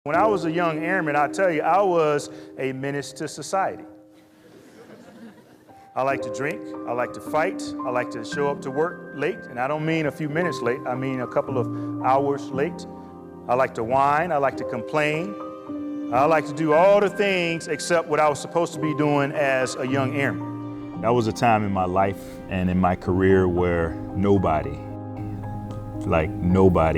When I was a young airman, I tell you, I was a menace to society. I like to drink, I like to fight, I like to show up to work late, and I don't mean a few minutes late, I mean a couple of hours late. I like to whine, I like to complain. I like to do all the things except what I was supposed to be doing as a young airman. That was a time in my life and in my career where nobody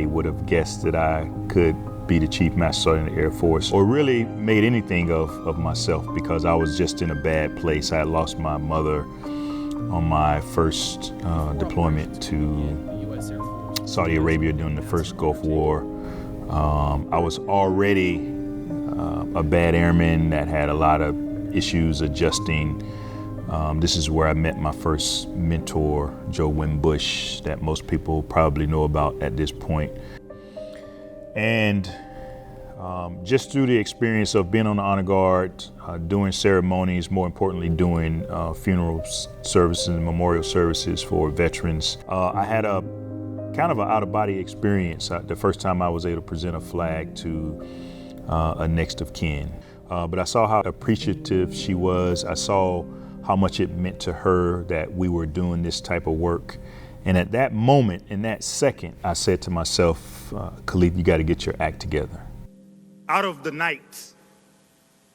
would have guessed that I could be the Chief Master Sergeant of the Air Force or really made anything of myself, because I was just in a bad place. I had lost my mother on my first deployment to Saudi Arabia during the first Gulf War. I was already a bad airman that had a lot of issues adjusting. This is where I met my first mentor, Joe Wimbush, that most people probably know about at this point. And just through the experience of being on the honor guard, doing ceremonies, more importantly doing funeral services and memorial services for veterans, I had a kind of an out-of-body experience the first time I was able to present a flag to a next of kin. But I saw how appreciative she was. I saw how much it meant to her that we were doing this type of work. And at that moment, in that second, I said to myself, Kaleth, you got to get your act together. Out of the night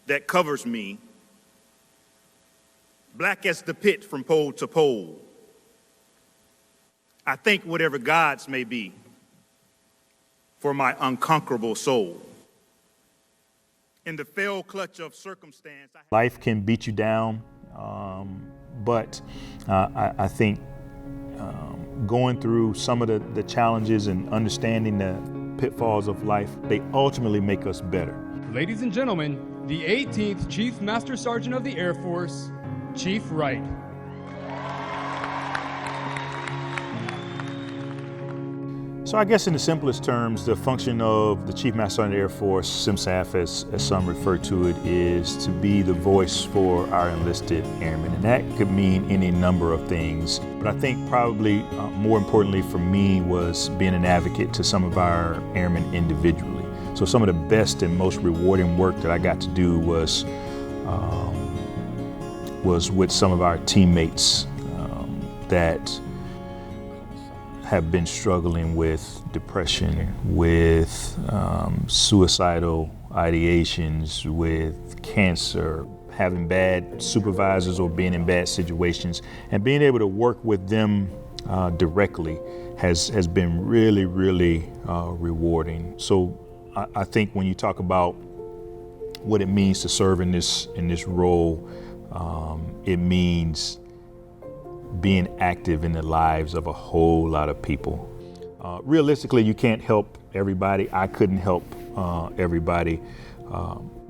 that covers me, black as the pit from pole to pole, I thank whatever gods may be for my unconquerable soul. In the fell clutch of circumstance, life can beat you down, but I think going through some of the challenges and understanding the pitfalls of life, they ultimately make us better. Ladies and gentlemen, the 18th Chief Master Sergeant of the Air Force, Chief Wright. So I guess in the simplest terms, the function of the Chief Master Sergeant of the Air Force, CMSAF as some refer to it, is to be the voice for our enlisted airmen. And that could mean any number of things. But I think probably more importantly for me was being an advocate to some of our airmen individually. So some of the best and most rewarding work that I got to do was with some of our teammates that have been struggling with depression, with suicidal ideations, with cancer, having bad supervisors or being in bad situations, and being able to work with them directly has been really, really rewarding. So I think when you talk about what it means to serve in this role, it means being active in the lives of a whole lot of people. Realistically, you can't help everybody. I couldn't help everybody,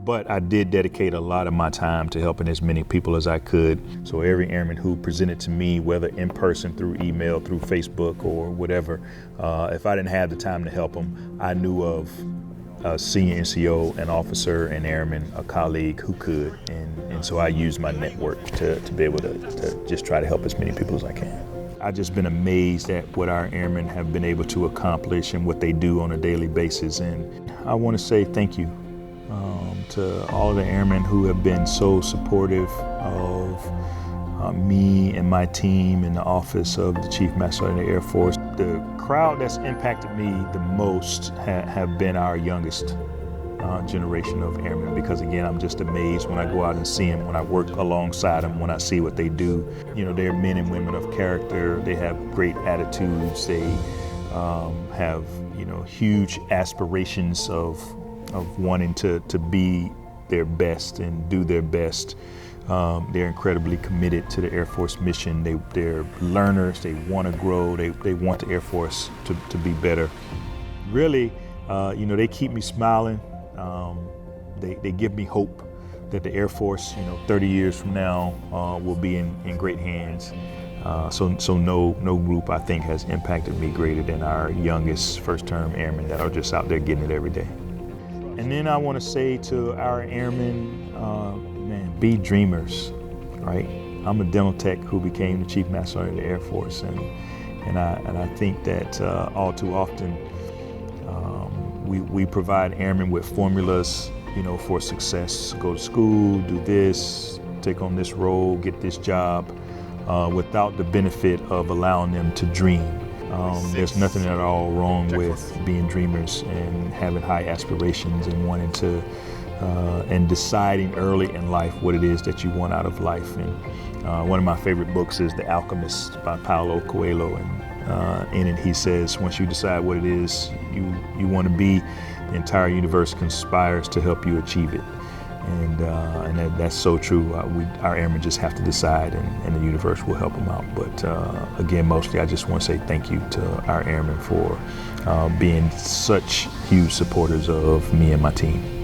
but I did dedicate a lot of my time to helping as many people as I could. So every airman who presented to me, whether in person, through email, through Facebook, or whatever, if I didn't have the time to help them, I knew of a senior NCO, an officer, an airman, a colleague who could, and so I used my network to be able to just try to help as many people as I can. I've just been amazed at what our airmen have been able to accomplish and what they do on a daily basis, and I want to say thank you to all of the airmen who have been so supportive of me and my team in the office of the Chief Master Sergeant of the Air Force. The crowd that's impacted me the most have been our youngest generation of airmen, because again, I'm just amazed when I go out and see them, when I work alongside them, when I see what they do. You know, they're men and women of character. They have great attitudes. They have, huge aspirations of wanting to be their best and do their best. They're incredibly committed to the Air Force mission. They're learners. They want to grow. They want the Air Force to be better. Really, they keep me smiling. They give me hope that the Air Force, 30 years from now, will be in great hands. So no group, I think, has impacted me greater than our youngest first-term airmen that are just out there getting it every day. And then I want to say to our airmen, be dreamers, right? I'm a dental tech who became the Chief Master Sergeant of the Air Force, and I think that all too often We provide airmen with formulas, for success. Go to school, do this, take on this role, get this job, without the benefit of allowing them to dream. There's nothing at all wrong with being dreamers and having high aspirations and wanting to, and deciding early in life what it is that you want out of life. And one of my favorite books is The Alchemist by Paulo Coelho, and in it he says, once you decide what it is you want to be, the entire universe conspires to help you achieve it. And that's so true. Our airmen just have to decide, and the universe will help them out. But again, mostly I just want to say thank you to our airmen for being such huge supporters of me and my team.